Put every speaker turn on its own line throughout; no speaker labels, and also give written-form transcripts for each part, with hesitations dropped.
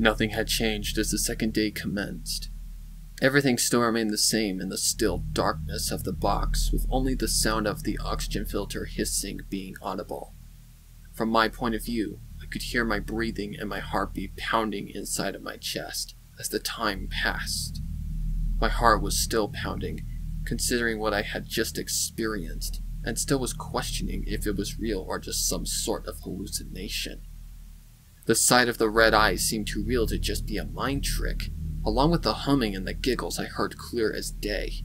Nothing had changed as the second day commenced. Everything still remained the same in the still darkness of the box, with only the sound of the oxygen filter hissing being audible. From my point of view, I could hear my breathing and my heartbeat pounding inside of my chest as the time passed. My heart was still pounding, considering what I had just experienced, and still was questioning if it was real or just some sort of hallucination. The sight of the red eyes seemed too real to just be a mind trick. Along with the humming and the giggles I heard clear as day.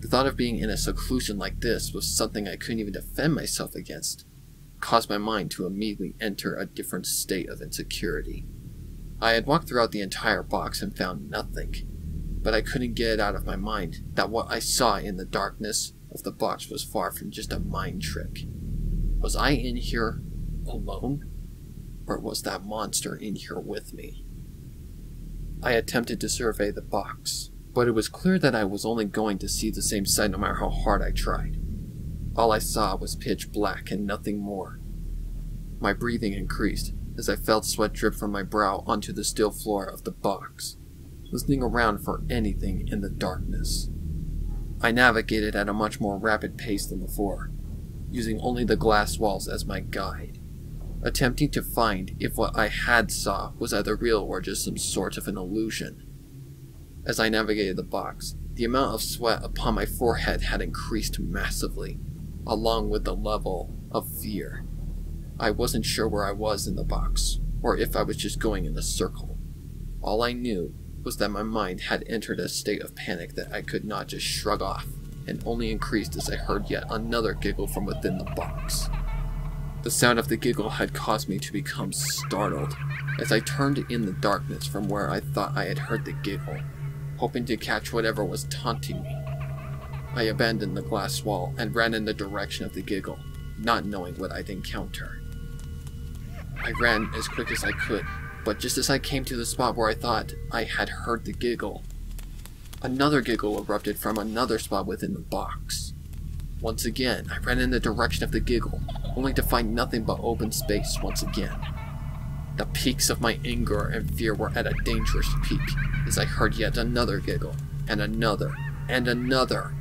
The thought of being in a seclusion like this was something I couldn't even defend myself against. It caused my mind to immediately enter a different state of insecurity. I had walked throughout the entire box and found nothing, but I couldn't get it out of my mind that what I saw in the darkness of the box was far from just a mind trick. Was I in here alone? Or was that monster in here with me? I attempted to survey the box, but it was clear that I was only going to see the same sight no matter how hard I tried. All I saw was pitch black and nothing more. My breathing increased as I felt sweat drip from my brow onto the steel floor of the box, listening around for anything in the darkness. I navigated at a much more rapid pace than before, using only the glass walls as my guide, attempting to find if what I had saw was either real or just some sort of an illusion. As I navigated the box, the amount of sweat upon my forehead had increased massively, along with the level of fear. I wasn't sure where I was in the box, or if I was just going in a circle. All I knew was that my mind had entered a state of panic that I could not just shrug off, and only increased as I heard yet another giggle from within the box. The sound of the giggle had caused me to become startled as I turned in the darkness from where I thought I had heard the giggle, hoping to catch whatever was taunting me. I abandoned the glass wall and ran in the direction of the giggle, not knowing what I'd encounter. I ran as quick as I could, but just as I came to the spot where I thought I had heard the giggle, another giggle erupted from another spot within the box. Once again, I ran in the direction of the giggle, only to find nothing but open space once again. The peaks of my anger and fear were at a dangerous peak, as I heard yet another giggle, and another, and another.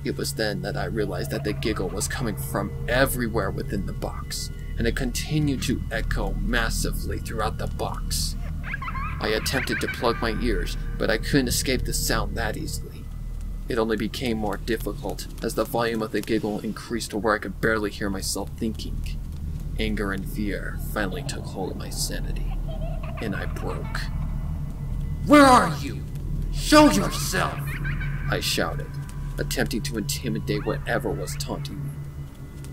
It was then that I realized that the giggle was coming from everywhere within the box, and it continued to echo massively throughout the box. I attempted to plug my ears, but I couldn't escape the sound that easily. It only became more difficult as the volume of the giggle increased to where I could barely hear myself thinking. Anger and fear finally took hold of my sanity, and I broke.
"Where are you? Show yourself!"
I shouted, attempting to intimidate whatever was taunting me.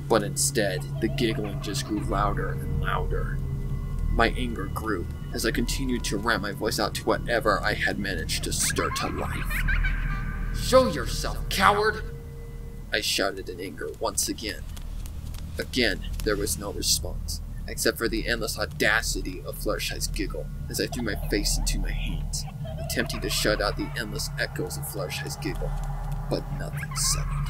But instead, the giggling just grew louder and louder. My anger grew as I continued to rant my voice out to whatever I had managed to stir to life.
"Show yourself, coward!"
I shouted in anger once again. Again, there was no response, except for the endless audacity of Fluttershy's giggle as I threw my face into my hands, attempting to shut out the endless echoes of Fluttershy's giggle, but nothing settled.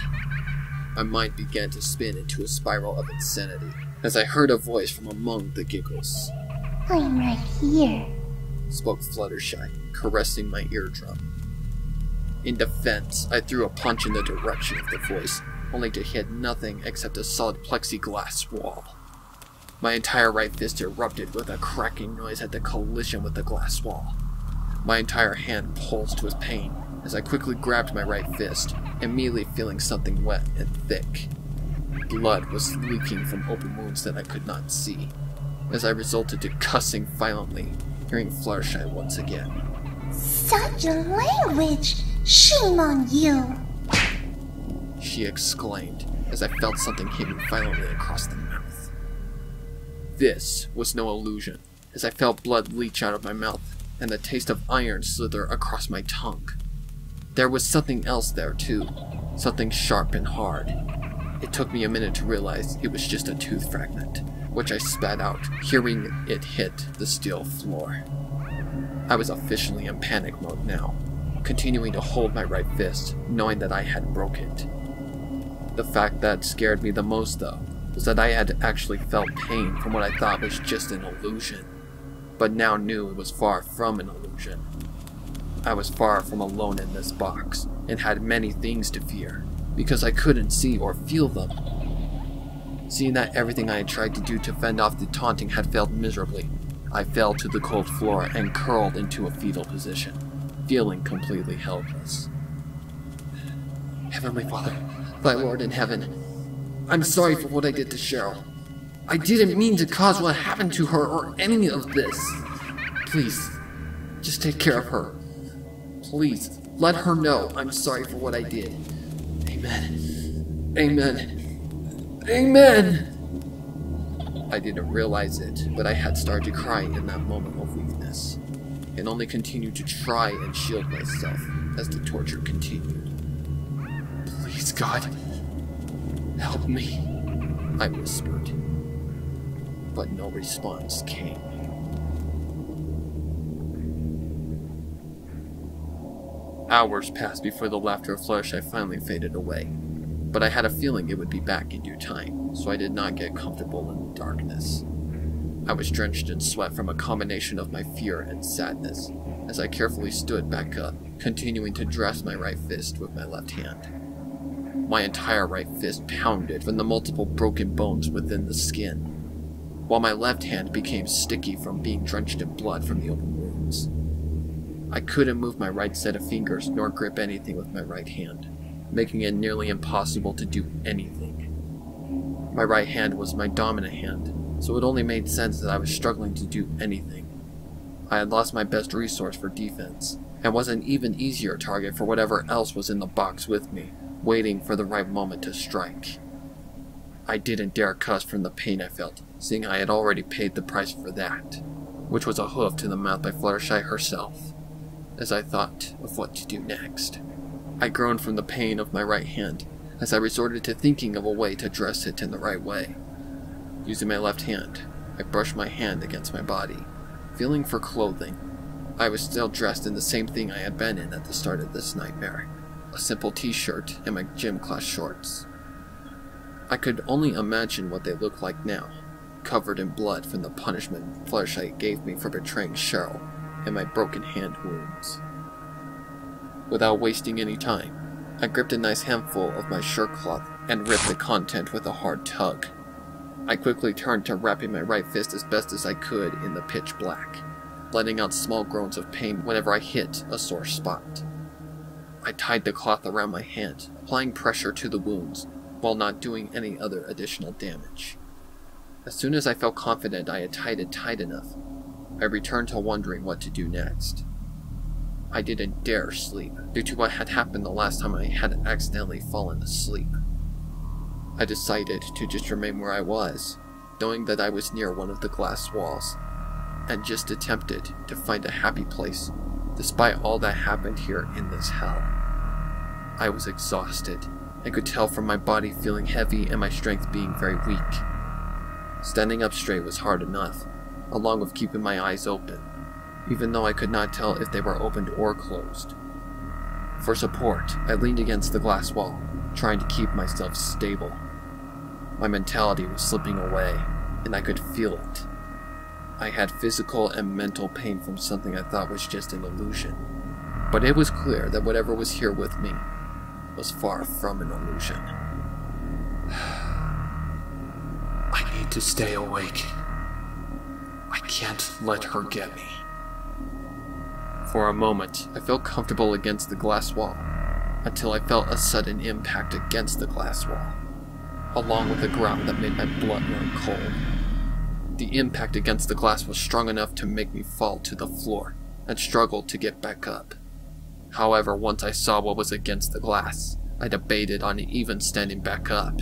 My mind began to spin into a spiral of insanity as I heard a voice from among the giggles.
"I'm right here,"
spoke Fluttershy, caressing my eardrum. In defense, I threw a punch in the direction of the voice, only to hit nothing except a solid plexiglass wall. My entire right fist erupted with a cracking noise at the collision with the glass wall. My entire hand pulsed with pain as I quickly grabbed my right fist, immediately feeling something wet and thick. Blood was leaking from open wounds that I could not see, as I resulted to cussing violently, hearing Fluttershy once again.
"Such a language! Shame on you!"
she exclaimed as I felt something hit me violently across the mouth. This was no illusion, as I felt blood leach out of my mouth and the taste of iron slither across my tongue. There was something else there too, something sharp and hard. It took me a minute to realize it was just a tooth fragment, which I spat out, hearing it hit the steel floor. I was officially in panic mode now, continuing to hold my right fist, knowing that I had broke it. The fact that scared me the most, though, was that I had actually felt pain from what I thought was just an illusion. but now knew it was far from an illusion. I was far from alone in this box, and had many things to fear, because I couldn't see or feel them. Seeing that everything I had tried to do to fend off the taunting had failed miserably, I fell to the cold floor and curled into a fetal position, feeling completely helpless. Heavenly Father, thy Lord in heaven, I'm sorry for what I did to Cheryl. I didn't mean to cause what happened to her or any of this. Please, just take care of her. Please, let her know I'm sorry for what I did. Amen. Amen. Amen! I didn't realize it, but I had started crying in that moment of weakness, and only continued to try and shield myself as the torture continued. Please, God, help me, I whispered, but no response came. Hours passed before the laughter of Fluttershy finally faded away, but I had a feeling it would be back in due time, so I did not get comfortable in the darkness. I was drenched in sweat from a combination of my fear and sadness, as I carefully stood back up, continuing to dress my right fist with my left hand. My entire right fist pounded from the multiple broken bones within the skin, while my left hand became sticky from being drenched in blood from the open wounds. I couldn't move my right set of fingers nor grip anything with my right hand, making it nearly impossible to do anything. My right hand was my dominant hand, so it only made sense that I was struggling to do anything. I had lost my best resource for defense, and was an even easier target for whatever else was in the box with me, waiting for the right moment to strike. I didn't dare cuss from the pain I felt, seeing I had already paid the price for that, which was a hoof to the mouth by Fluttershy herself, as I thought of what to do next. I groaned from the pain of my right hand, as I resorted to thinking of a way to dress it in the right way. Using my left hand, I brushed my hand against my body, feeling for clothing. I was still dressed in the same thing I had been in at the start of this nightmare, a simple t-shirt and my gym class shorts. I could only imagine what they looked like now, covered in blood from the punishment Fluttershy gave me for betraying Cheryl and my broken hand wounds. Without wasting any time, I gripped a nice handful of my shirt cloth and ripped the content with a hard tug. I quickly turned to wrapping my right fist as best as I could in the pitch black, letting out small groans of pain whenever I hit a sore spot. I tied the cloth around my hand, applying pressure to the wounds, while not doing any other additional damage. As soon as I felt confident I had tied it tight enough, I returned to wondering what to do next. I didn't dare sleep, due to what had happened the last time I had accidentally fallen asleep. I decided to just remain where I was, knowing that I was near one of the glass walls, and just attempted to find a happy place, despite all that happened here in this hell. I was exhausted, and could tell from my body feeling heavy and my strength being very weak. Standing up straight was hard enough, along with keeping my eyes open, even though I could not tell if they were opened or closed. For support, I leaned against the glass wall, trying to keep myself stable. My mentality was slipping away, and I could feel it. I had physical and mental pain from something I thought was just an illusion, but it was clear that whatever was here with me was far from an illusion. I need to stay awake. I can't let her get me. For a moment, I felt comfortable against the glass wall, until I felt a sudden impact against the glass wall, along with a ground that made my blood run cold. The impact against the glass was strong enough to make me fall to the floor, and struggled to get back up. However, once I saw what was against the glass, I debated on even standing back up.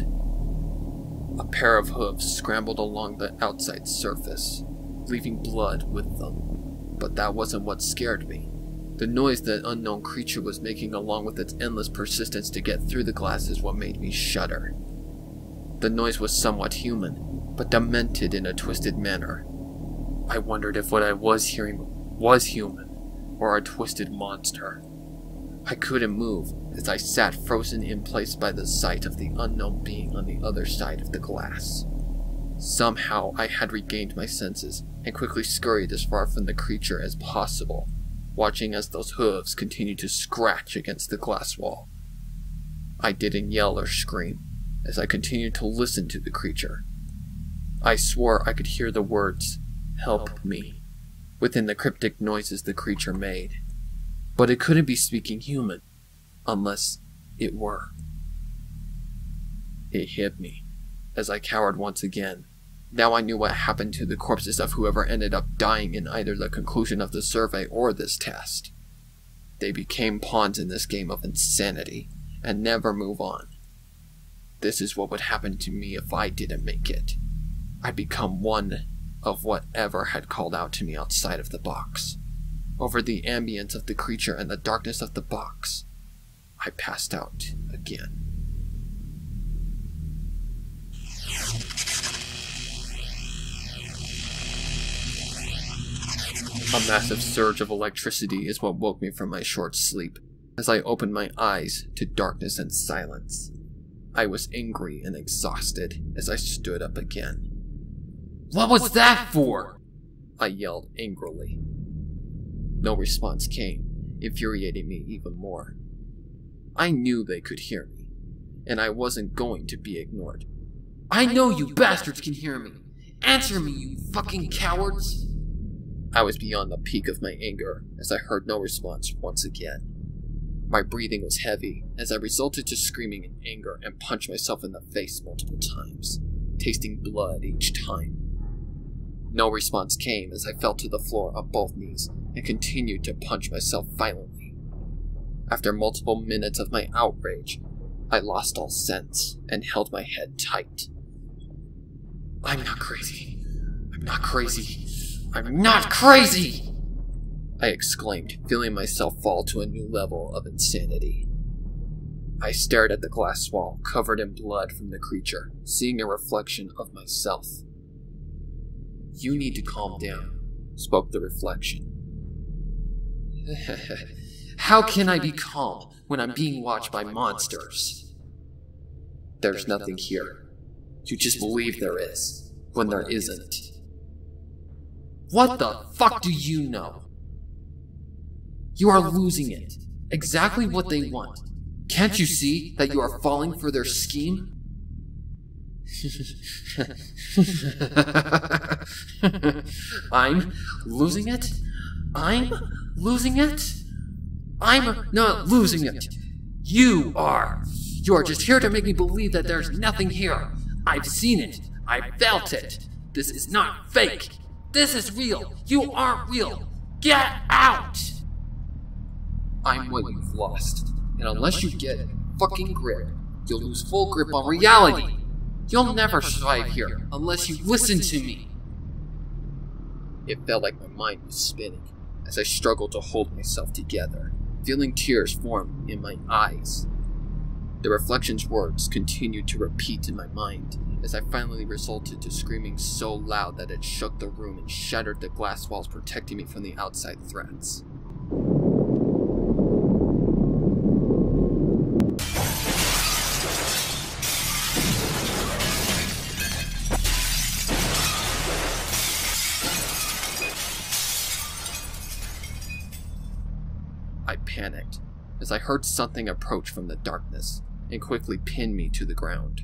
A pair of hooves scrambled along the outside surface, leaving blood with them. But that wasn't what scared me. The noise that unknown creature was making, along with its endless persistence to get through the glass, is what made me shudder. The noise was somewhat human, but demented in a twisted manner. I wondered if what I was hearing was human, or a twisted monster. I couldn't move, as I sat frozen in place by the sight of the unknown being on the other side of the glass. Somehow I had regained my senses and quickly scurried as far from the creature as possible, watching as those hooves continued to scratch against the glass wall. I didn't yell or scream as I continued to listen to the creature. I swore I could hear the words, "Help me," within the cryptic noises the creature made. But it couldn't be speaking human, unless it were. It hit me, as I cowered once again. Now I knew what happened to the corpses of whoever ended up dying in either the conclusion of the survey or this test. They became pawns in this game of insanity, and never move on. This is what would happen to me if I didn't make it. I'd become one of whatever had called out to me outside of the box. Over the ambience of the creature and the darkness of the box, I passed out again. A massive surge of electricity is what woke me from my short sleep, as I opened my eyes to darkness and silence. I was angry and exhausted as I stood up again.
What was that for?
I yelled angrily. No response came, infuriating me even more. I knew they could hear me, and I wasn't going to be ignored.
I know you bastards can hear me. Answer me, you fucking cowards.
I was beyond the peak of my anger as I heard no response once again. My breathing was heavy as I resulted to screaming in anger and punched myself in the face multiple times, tasting blood each time. No response came as I fell to the floor on both knees and continued to punch myself violently. After multiple minutes of my outrage, I lost all sense and held my head tight.
I'm not crazy. I'm not crazy. I'm not crazy!
I exclaimed, feeling myself fall to a new level of insanity. I stared at the glass wall, covered in blood from the creature, seeing a reflection of myself. "You need to calm down," spoke the reflection.
How can I be calm when I'm being watched by monsters?
There's nothing here. You just believe there is, when there isn't.
What the fuck do you know? You are losing it. Exactly what they want. Can't you see that you are falling for their scheme? I'm losing it? I'm losing it? I'm not losing it. You are. You are just here to make me believe that there's nothing here. I've seen it. I felt it. This is not fake. This is real. You aren't real. Get out!
I'm what you've lost, and unless you get fucking grip, you'll lose full grip on reality.
You'll never survive here unless you listen to me.
It felt like my mind was spinning as I struggled to hold myself together, feeling tears form in my eyes. The reflection's words continued to repeat in my mind as I finally resulted to screaming so loud that it shook the room and shattered the glass walls protecting me from the outside threats. I panicked as I heard something approach from the darkness and quickly pinned me to the ground.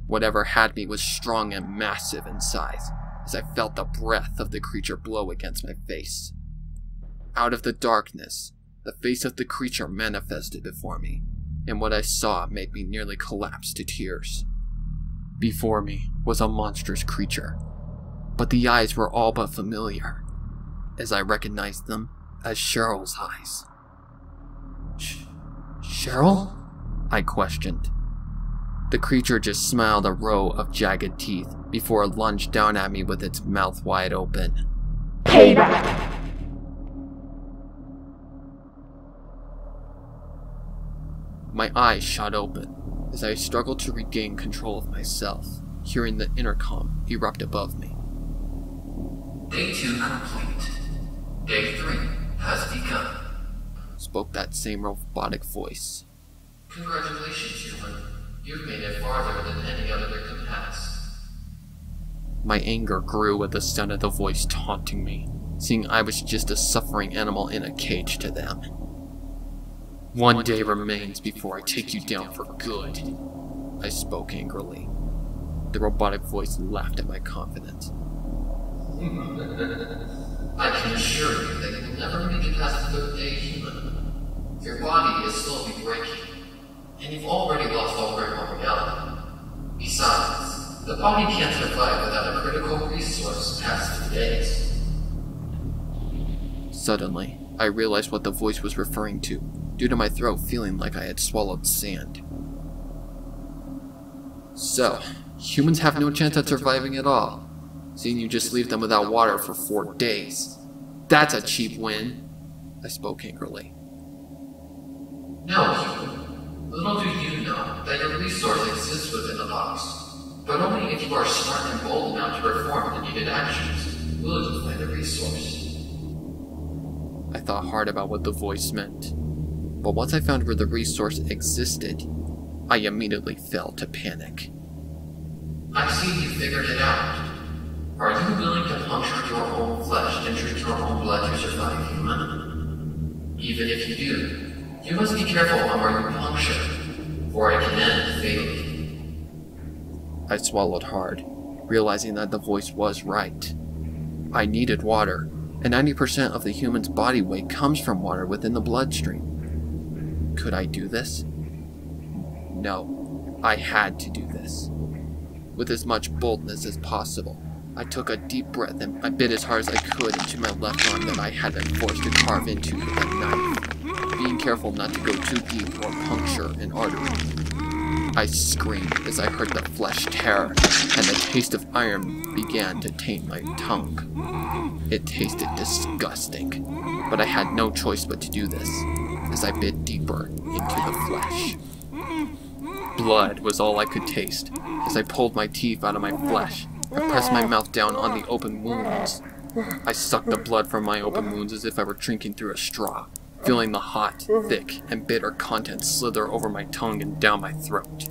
Whatever had me was strong and massive in size as I felt the breath of the creature blow against my face. Out of the darkness, the face of the creature manifested before me, and what I saw made me nearly collapse to tears. Before me was a monstrous creature, but the eyes were all but familiar, as I recognized them as Cheryl's eyes.
Cheryl?
I questioned. The creature just smiled a row of jagged teeth before it lunged down at me with its mouth wide open.
Payback!
My eyes shot open as I struggled to regain control of myself, hearing the intercom erupt above me.
Day 2 complete. Day 3 has begun.
Spoke that same robotic voice.
Congratulations, human. You've made it farther than any other victim has.
My anger grew at the sound of the voice taunting me, seeing I was just a suffering animal in a cage to them. "One day remains before I take you down for good," I spoke angrily. The robotic voice laughed at my confidence.
I can assure you that you will never make it past the 3rd day, human. Your body is slowly breaking, and you've already lost all grip on reality. Besides, the body can't survive without a critical resource past 2 days.
Suddenly, I realized what the voice was referring to, due to my throat feeling like I had swallowed sand. "So, humans have no chance at surviving at all, seeing you just leave them without water for 4 days. That's a cheap win," I spoke angrily.
No, human. Little do you know that your resource exists within the box, but only if you are smart and bold enough to perform the needed actions will you find the resource.
I thought hard about what the voice meant, but once I found where the resource existed, I immediately fell to panic.
I see you figured it out. Are you willing to puncture your own flesh and drink your own blood to survive, human? Even if you do, you must be careful on where you puncture, for it can end fatally.
I swallowed hard, realizing that the voice was right. I needed water, and 90% of the human's body weight comes from water within the bloodstream. Could I do this? No, I had to do this. With as much boldness as possible, I took a deep breath and I bit as hard as I could into my left arm that I had been forced to carve into with a knife, being careful not to go too deep or puncture an artery. I screamed as I heard the flesh tear, and the taste of iron began to taint my tongue. It tasted disgusting, but I had no choice but to do this, as I bit deeper into the flesh. Blood was all I could taste, as I pulled my teeth out of my flesh. I pressed my mouth down on the open wounds. I sucked the blood from my open wounds as if I were drinking through a straw, feeling the hot, thick, and bitter contents slither over my tongue and down my throat.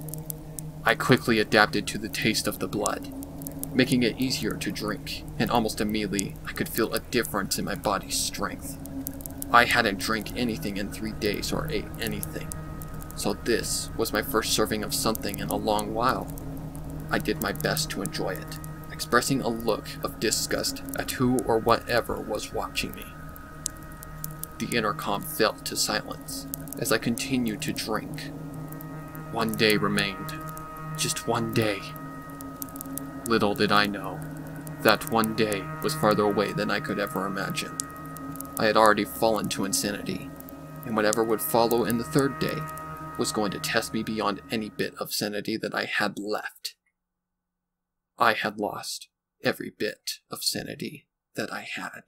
I quickly adapted to the taste of the blood, making it easier to drink, and almost immediately I could feel a difference in my body's strength. I hadn't drank anything in 3 days or ate anything, so this was my first serving of something in a long while. I did my best to enjoy it, expressing a look of disgust at who or whatever was watching me. The intercom fell to silence as I continued to drink. 1 day remained. Just 1 day. Little did I know, that 1 day was farther away than I could ever imagine. I had already fallen to insanity, and whatever would follow in the 3rd day was going to test me beyond any bit of sanity that I had left. I had lost every bit of sanity that I had.